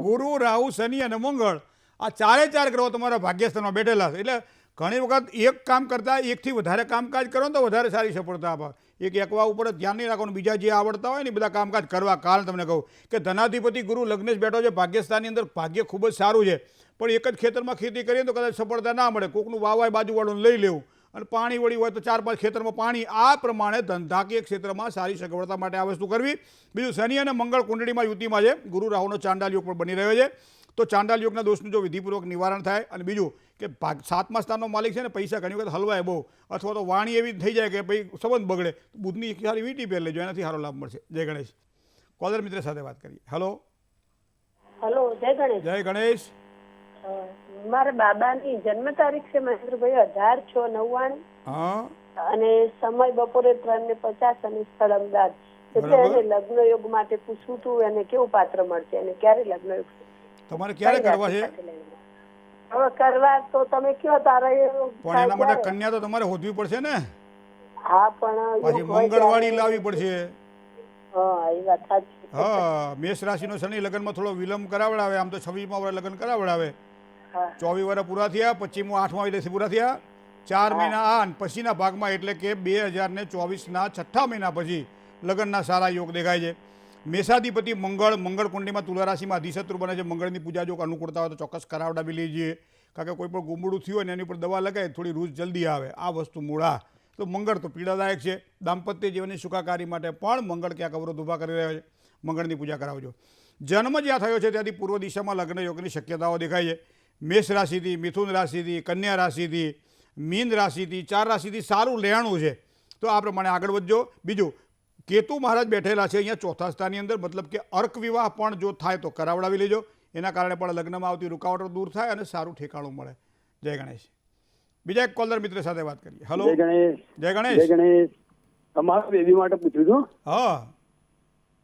ગુરુ, રાહુ, શનિ અને મંગળ આ ચારે ગ્રહો તમારા ભાગ્યસ્થાનમાં બેઠેલા છે. એટલે ઘણી વખત એક કામ કરતાં એકથી વધારે કામકાજ કરો ને તો વધારે સારી સફળતા આપે. એક એકવા ઉપર ધ્યાન નહીં રાખવાનું, બીજા જે આવડતા હોય ને બધા કામકાજ કરવા. કારણ તમને કહું કે ધનાધિપતિ ગુરુ લગ્નેશ બેઠો છે ભાગ્યસ્થાનની અંદર. ભાગ્ય ખૂબ જ સારું છે, પણ એક જ ખેતરમાં ખેતી કરીએ તો કદાચ સફળતા ના મળે. કોકનું વાવાય બાજુવાળું લઈ લેવું અને પાણી વળી હોય તો 4-5 ખેતરમાં પાણી. આ પ્રમાણે ધંધાકીય ક્ષેત્રમાં સારી સગવડતા માટે આ વસ્તુ કરવી. બીજું, શનિ અને મંગળ કુંડળીમાં યુતિમાં છે. ગુરુ રાહુનો ચાંડાલ યોગ પણ બની રહ્યો છે. તો ચાંડાલ યોગના દોષનું જો વિધિપૂર્વક નિવારણ થાય. અને બીજું કે 7મા સ્થાનનો માલિક છે ને, પૈસા ઘણી વખત હલવાય બહુ, અથવા તો વાણી એવી થઈ જાય કે ભાઈ સંબંધ બગડે. બુધની સારી વીંટી પહેર લેજો, એનાથી સારો લાભ મળશે. જય ગણેશ. કોલર મિત્ર સાથે વાત કરીએ. હેલો. હેલો. જય ગણેશ. જય ગણેશ. મારા બાબાની જન્મ તારીખ છે મહેન્દ્રભાઈ 18/6/99. હા. અને સમય બપોરે 3:50 અને સ્થળ અમદાવાદ. એટલે એને લગ્ન યોગ માટે પૂછવું હતું, એને કેવું પાત્ર મળશે અને ક્યારે લગ્ન યોગ તમારે ક્યારે કરવા છે? હવે કરવા તો તમે કયો તારે. પણ એના માટે કન્યા તો તમારે હોદવી પડશે ને. હા, પણ પછી મંગળવાળી લાવવી પડશે. હા, એ વાત સાચી. હા, મેષ રાશિનો શનિ લગ્નમાં થોડો વિલંબ કરાવડાવે. આમ તો 26મા વર્ષ લગ્ન કરાવડાવે. 24 વર્ષ પૂરા થયા, 25મું 8મા વર્ષે પૂરા થયા. 4 મહિના આ પછીના ભાગમાં, એટલે કે 2024ના 6ઠ્ઠા મહિના પછી લગ્નના સારા યોગ દેખાય છે. મેષાધિપતિ મંગળ કુંડલીમાં તુલા રાશિમાં અધિશત્રુ બને છે. મંગળની પૂજા જો અનુકૂળતા હોય તો ચોક્કસ કરાવડાવી લેજે, કારણ કે કોઈ પણ ગુમડું થયું હોય ને એની ઉપર દવા લગાય થોડી રૂઝ જલ્દી આવે. આ વસ્તુ મૂળા. તો મંગળ તો પીડાદાયક છે. દાંપત્ય જીવનની સુખાકારી માટે પણ મંગળ ક્યાંક અવરોધ ઊભા કરી રહ્યો છે. મંગળની પૂજા કરાવજો. જન્મ જ્યાં થયો છે ત્યાંથી પૂર્વ દિશામાં લગ્ન યોગની શક્યતાઓ દેખાય છે. મેષ રાશિથી, મિથુન રાશિથી, કન્યા રાશિથી, મીન રાશિથી, 4 રાશિથી સારું લેણું છે. તો આ પ્રમાણે આગળ વધજો. બીજું, કેતુ મહારાજ બેઠેલા છે અહીંયા 4થા સ્થાનની અંદર, મતલબ કે અર્ક વિવાહ પણ જો થાય તો કરાવડાવી લેજો. એના કારણે પણ લગ્નમાં આવતી રૂકાવટો દૂર થાય અને સારું ઠેકાણું મળે. જય ગણેશ. બીજા એક કોલર મિત્ર સાથે વાત કરીએ. હેલો. જય ગણેશ. જય ગણેશ. જય ગણેશ. તમારા બેબી માટે પૂછ્યું હતું. હા.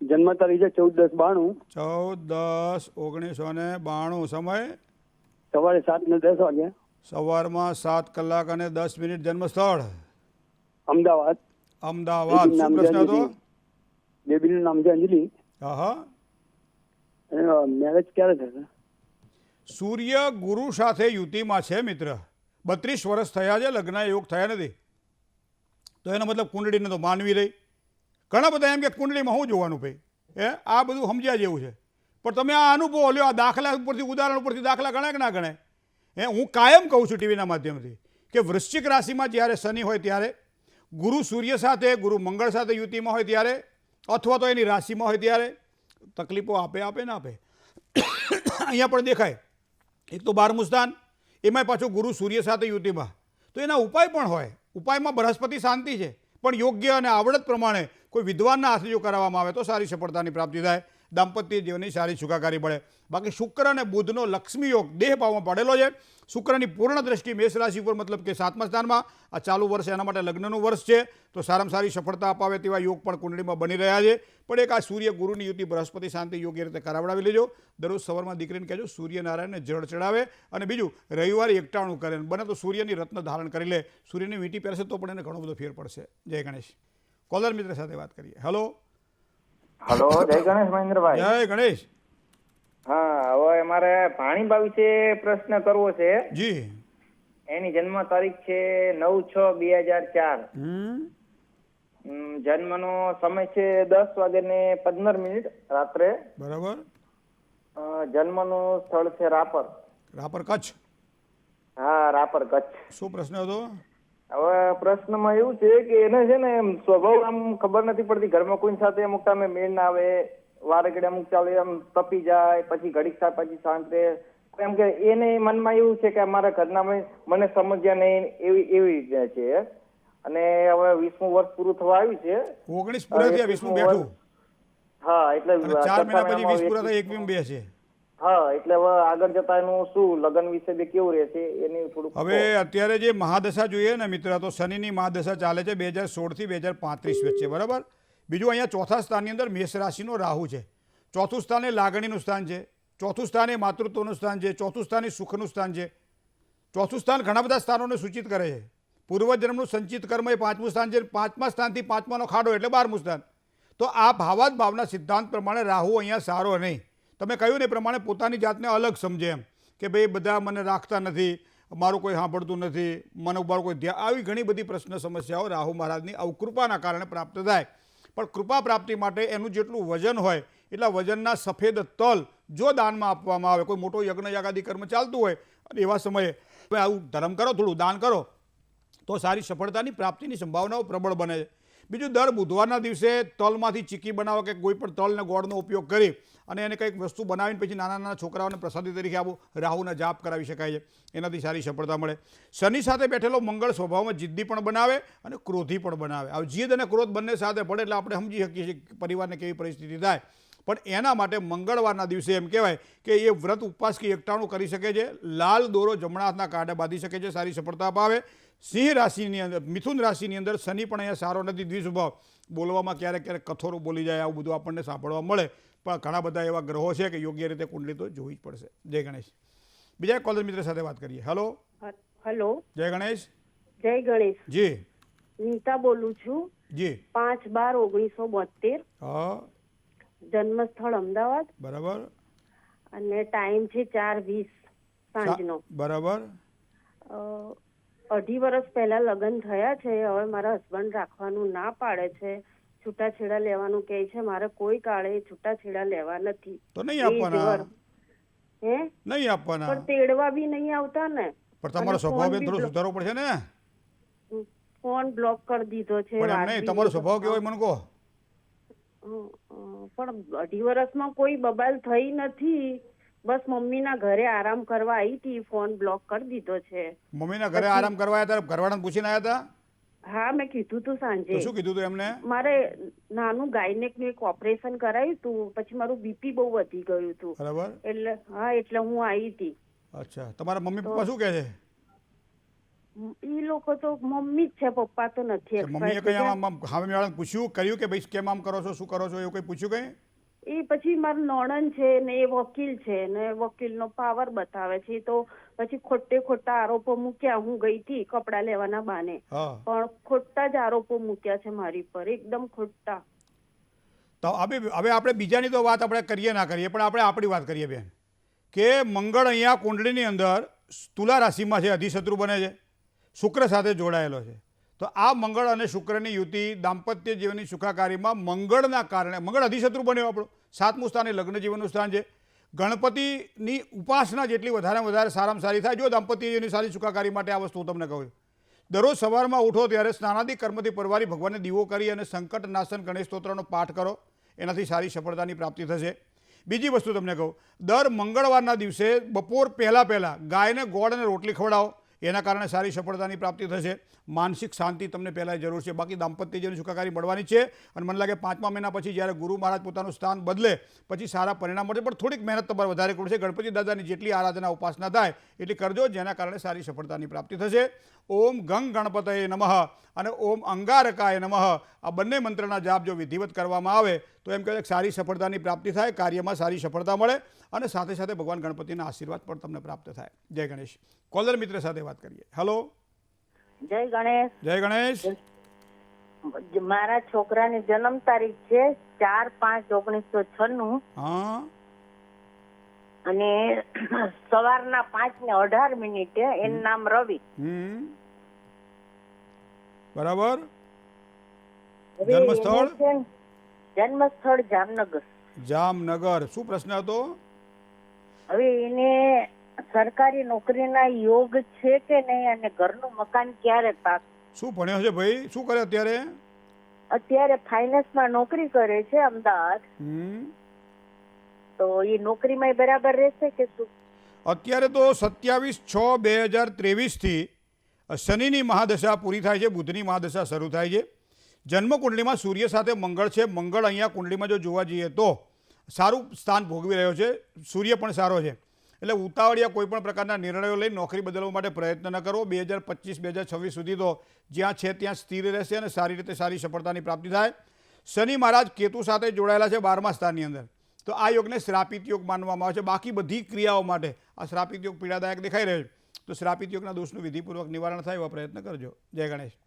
જન્મ તારીખ છે 14/10/92. 14/10/1992. સમય સવારે 7 ને 10 વાગે. સવારમાં 7 કલાક અને 10 મિનિટ. જન્મ સ્થળ અમદાવાદ. શું પ્રશ્ન હતો? બેબીનું નામ છે અંજલિ. હા. મેરેજ ક્યારે થશે? સૂર્ય ગુરુ સાથે યુતિમાં છે મિત્ર. 32 વર્ષ થયા છે, લગ્ન યોગ થયા નથી. તો એનો મતલબ કુંડળીને તો માનવી રહી. ઘણા બધા એમ કે કુંડળીમાં શું જોવાનું ભાઈ? આ બધું સમજ્યા જેવું છે. પણ તમે આ અનુભવ લ્યો, આ દાખલા ઉપરથી, ઉદાહરણ ઉપરથી દાખલા ગણાય કે ના ગણાય? હું કાયમ કહું છું ટીવીના માધ્યમથી કે વૃશ્ચિક રાશિમાં જ્યારે શનિ હોય ત્યારે, ગુરુ સૂર્ય સાથે, ગુરુ મંગળ સાથે યુતિમાં હોય ત્યારે, અથવા તો એની રાશિમાં હોય ત્યારે તકલીફો આપે ને આપે. અહીંયા પણ દેખાય. એક તો 12મું સ્થાન, એમાંય પાછું ગુરુ સૂર્ય સાથે યુતિમાં. તો એના ઉપાય પણ હોય. ઉપાયમાં બૃહસ્પતિ શાંતિ છે, પણ યોગ્ય અને આવડત પ્રમાણે કોઈ વિદ્વાનના હાથે જો કરાવવામાં આવે તો સારી સફળતાની પ્રાપ્તિ થાય, દાંપત્ય જીવનની સારી સુખાકારી મળે. બાકી શુક્ર અને બુધનો લક્ષ્મી યોગ દેહ ભાવમાં પડેલો છે. શુક્રની પૂર્ણ દ્રષ્ટિ મેષ રાશિ પર, મતલબ કે 7મા સ્થાનમાં. આ ચાલુ વર્ષ એના માટે લગ્નનું વર્ષ છે, તો સારામાં સારી સફળતા અપાવે તેવા યોગ પણ કુંડળીમાં બની રહ્યા છે. પણ એક આ સૂર્ય ગુરુની યુતિ બૃહસ્પતિ શાંતિ યોગ્ય રીતે કરાવડાવી લેજો. દરરોજ સવારમાં દીકરીને કહેજો સૂર્યનારાયણને જળ ચડાવે, અને બીજું રવિવારે એકટાણું કરે, બને તો સૂર્યની રત્ન ધારણ કરી લે. સૂર્યની વીંટી પહેરશે તો પણ એને ઘણો બધો ફેર પડશે. જય ગણેશ. કોલર મિત્ર સાથે વાત કરીએ. હેલો. હલો, જય ગણેશ મહેન્દ્રભાઈ. જય ગણેશ. હા, હવે મારે ભાણીબા વિશે પ્રશ્ન કરવો છે. જી. એની જન્મ તારીખ છે 9/6/2004. જન્મનો સમય છે 10:15 રાત્રે. બરાબર. જન્મનું સ્થળ છે રાપર. રાપર કચ્છ. હા, રાપર કચ્છ. શું પ્રશ્ન હતો? હવે પ્રશ્નમાં એવું છે કે એને છે ને એમ સ્વભાવ આમ ખબર નથી પડતી, ઘરમાં કોઈ સાથે અમુક ટાઈમે મેળ ના આવે, વારે ઘડી અમુક ચાલે આમ તપી જાય, પછી ઘડીક થાય પછી શાંત રહે. એમ કે એને મનમાં એવું છે કે અમારા ઘરના મને સમજ્યા નહીં, એવી છે. અને હવે 20મું વર્ષ પૂરું થવા આવ્યું છે. 19 પૂરા થયા, 20મું બેઠું. હા, એટલે અને 4 મહિના પછી 20 પૂરા થાય, 21 બે છે. હા, એટલે હવે આગળ જતા એનું શું લગ્ન વિશે બે કેવું રહેશે એની થોડુંક. હવે અત્યારે જે મહાદશા જોઈએ ને મિત્ર, તો શનિની મહાદશા ચાલે છે 2016 થી 2035 વચ્ચે. બરાબર. બીજું અહીંયા ચોથા સ્થાનની અંદર મેષ રાશિનો રાહુ છે. ચોથું સ્થાન એ લાગણીનું સ્થાન છે. ચોથું સ્થાન એ માતૃત્વનું સ્થાન છે. ચોથું સ્થાન એ સુખનું સ્થાન છે. ચોથું સ્થાન ઘણા બધા સ્થાનોને સૂચિત કરે છે. પૂર્વજન્મનું સંચિત કર્મ એ 5મું સ્થાન છે. 5મા સ્થાનથી 5માનો ખાડો એટલે 12મું સ્થાન. તો આ ભાવાત ભાવના સિદ્ધાંત પ્રમાણે રાહુ અહીંયા સારો નહીં. તમે કહ્યું ને પ્રમાણે પોતાની જાતને અલગ સમજે, એમ કે ભાઈ બધા મને રાખતા નથી, મારું કોઈ સાંભળતું નથી, મને ઉપર કોઈ ધ્યાન, આવી ઘણી બધી પ્રશ્ન સમસ્યાઓ રાહુ મહારાજની અવકૃપાના કારણે પ્રાપ્ત થાય. પણ કૃપા પ્રાપ્તિ માટે એનું જેટલું વજન હોય એટલા વજનના સફેદ તલ જો દાનમાં આપવામાં આવે, કોઈ મોટો યજ્ઞ યાગાદી કર્મ ચાલતું હોય અને એવા સમયે આવું ધર્મ કરો, થોડું દાન કરો, તો સારી સફળતાની પ્રાપ્તિની સંભાવનાઓ પ્રબળ બને છે. બીજું, દર બુધવારના દિવસે તલમાંથી ચીકી બનાવો કે કોઈ પણ તલ ને ગોળનો ઉપયોગ કરી અને એને કંઈક વસ્તુ બનાવીને પછી નાના નાના છોકરાઓને પ્રસાદી તરીકે આવું રાહુના જાપ કરાવી શકાય છે. એનાથી સારી સફળતા મળે. શનિ સાથે બેઠેલો મંગળ સ્વભાવમાં જિદ્દી પણ બનાવે અને ક્રોધી પણ બનાવે. હવે જીદ અને ક્રોધ બંને સાથે પડે એટલે આપણે સમજી શકીએ છીએ કે પરિવારને કેવી પરિસ્થિતિ થાય. પણ એના માટે મંગળવારના દિવસે એમ કહેવાય કે એ વ્રત ઉપવાસ કે એકટાણું કરી શકે છે. લાલ દોરો જમણા હાથના કાંડે બાંધી શકે છે, સારી સફળતા અપાવે. સિંહ રાશિની અંદર, મિથુન રાશિની અંદર શનિ પણ અહીંયા સારો નથી. દ્વિસ્વભાવ, બોલવામાં ક્યારેક ક્યારેક કથોરું બોલી જાય, આવું બધું આપણને સાંભળવા મળે. પણ ઘણા બધા એવા ગ્રહો છે કે યોગ્ય રીતે કુંડલી તો જોવી જ પડશે. જય ગણેશ. બીજા કોલર મિત્ર સાથે વાત કરીએ. હેલો. હેલો. જય ગણેશ. જય ગણેશ. જી. નીતા બોલું છું. જી. 5/12/1972. હા. જન્મ સ્થળ અમદાવાદ. બરાબર. અને ટાઈમ છે 4:20 સાંજનો. બરાબર. 2.5 વર્ષ પહેલા લગ્ન થયા છે. હવે મારા હસબન્ડ રાખવાનું ના પાડે છે, છૂટાછેડા લેવાનું કહે છે. મારે કોઈ કાળે છૂટાછેડા લેવા નથી. તો નહીં આપવાના. હે? નહીં આપવાના. પણ તેડવા બી નહીં આવતા ને. પણ તમારો સ્વભાવ બેન થોડો સુધારવો પડશે ને. ફોન બ્લોક કરી દીધો છે. પણ એમ નહીં, તમારો સ્વભાવ કેવો હોય મને કહો. પણ 2.5 વર્ષમાં કોઈ બબાલ થઈ નથી. બસ મમ્મીના ઘરે આરામ કરવા આવી હતી, ફોન બ્લોક કરી દીધો છે. મમ્મીના ઘરે આરામ કરવા આવ્યા હતા, ઘરવાળાને પૂછીને આવ્યા હતા? હા, મેં કીધું તું સાંજે. શું કીધું તું એમને? મારે નાનું ગાયનેકનું એક ઓપરેશન કરાયું હતું, પછી મારું બીપી બહુ વધી ગયું હતું. બરાબર. એટલે હા, એટલે હું આવી હતી. અચ્છા, તમારા મમ્મી પપ્પા શું કહે છે? એ લોકો તો મમ્મી જ છે, પપ્પા તો નથી. મમ્મીએ કઈ આમ સામે વાળાને પૂછ્યું કર્યું કે ભાઈ કેમ આમ કરો છો, શું કરો છો, એવું કઈ પૂછ્યું કઈ? એ પછી મારું નણંદ છે ને એ વકીલ છે ને વકીલનો પાવર બતાવે છે, તો પછી ખોટા આરોપો મૂક્યા. હું ગઈ હતી કપડાં લેવાના બાને, પણ ખોટા જ આરોપો મૂક્યા છે મારી પર, એકદમ ખોટા. તો હવે આપણે બીજાની તો વાત આપણે કરીએ ના કરીએ, પણ આપણે આપણી વાત કરીએ બેન, કે મંગળ અહીંયા કુંડળીની અંદર તુલા રાશિમાં છે, અધિશત્રુ બને છે, શુક્ર સાથે જોડાયેલો છે. તો આ મંગળ અને શુક્રની યુતિ દાંપત્ય જીવનની સુખાકારીમાં મંગળના કારણે, મંગળ અધિશત્રુ બન્યો આપણો, 7મું સ્થાન એ લગ્ન જીવનનું સ્થાન છે. ગણપતિની ઉપાસના જેટલી વધારે સારામાં સારી થાય જો દાંપત્ય જીવનની સારી સુખાકારી માટે. આ વસ્તુ હું તમને કહું છું, દરરોજ સવારમાં ઉઠો ત્યારે સ્નાનાદિ કર્મથી પરવારી ભગવાનને દીવો કરી અને સંકટ નાશન ગણેશ સ્તોત્રનો પાઠ કરો, એનાથી સારી સફળતાની પ્રાપ્તિ થશે. બીજી વસ્તુ તમને કહું, દર મંગળવારના દિવસે બપોર પહેલાં ગાયને ગોળ અને રોટલી ખવડાવો, એના કારણે સારી સફળતાની પ્રાપ્તિ થશે. માનસિક શાંતિ તમને પહેલાં જરૂર છે. બાકી દાંપત્ય જીવન સુખાકારી મળવાની છે. અને મને લાગે 5મા મહિના પછી જ્યારે ગુરુ મહારાજ પોતાનું સ્થાન બદલે પછી સારા પરિણામ મળશે. પણ થોડીક મહેનત તમારે વધારે કરવી છે. ગણપતિ દાદાની જેટલી આરાધના ઉપાસના થાય એટલી કરજો, જેના કારણે સારી સફળતાની પ્રાપ્તિ થશે. ઓમ ગંગ ગણપતયે નમઃ અને ઓમ અંગારકાય નમઃ આ બંને મંત્રના જાપ જો વિધિવત કરવામાં આવે તો એમ કહેવાય સારી સફળતાની પ્રાપ્તિ થાય, કાર્યમાં સારી સફળતા મળે અને સાથે સાથે ભગવાન ગણપતિના આશીર્વાદ પણ તમને પ્રાપ્ત થાય. જય ગણેશ. કોલર મિત્ર સાથે વાત કરીએ. હેલો. જય ગણેશ. જય ગણેશ. મારા છોકરાની જન્મ તારીખ છે 4/5/1996 હા. અને સવારના 5:18 એનું નામ રવિ. બરાબર. હવે જન્મસ્થળ? એને છે ને, જન્મસ્થળ જામનગર. જામનગર. શું પ્રશ્ન હતો? હવે એને સરકારી નોકરીના યોગ છે કે નહીં અને ઘરનું મકાન ક્યારે પાક? શું ભણ્યો છે ભાઈ? શું કરે અત્યારે? અત્યારે ફાઇનાન્સમાં નોકરી કરે છે અમદાવાદ. તો એ નોકરીમાં બરાબર રહેશે કે શું? અત્યારે તો 27/6/2023 થી શનિની મહાદશા પૂરી થાય છે, બુધની મહાદશા શરૂ થાય છે. જન્મકુંડલીમાં સૂર્ય સાથે મંગળ છે. મંગળ અહીંયા કુંડલીમાં જો જોવા જઈએ તો સારું સ્થાન ભોગવી રહ્યો છે. સૂર્ય પણ સારો છે. એટલે ઉતાવળિયા કોઈ પણ પ્રકારના નિર્ણયો લઈને નોકરી બદલવા માટે પ્રયત્ન ન કરો. 2025-2026 સુધી તો જ્યાં છે ત્યાં સ્થિર રહેશે અને સારી રીતે સારી સફળતાની પ્રાપ્તિ થાય. શનિ મહારાજ કેતુ સાથે જોડાયેલા છે 12મા સ્થાનની અંદર. તો આ યોગને શ્રાપિત યોગ માનવામાં આવે છે. બાકી બધી ક્રિયાઓ માટે આ શ્રાપિત યોગ પીડાદાયક દેખાઈ રહ્યો છે. તો શ્રાપિત યોગના દોષનું વિધિપૂર્વક નિવારણ થાય એવા પ્રયત્ન કરજો. જય ગણેશ.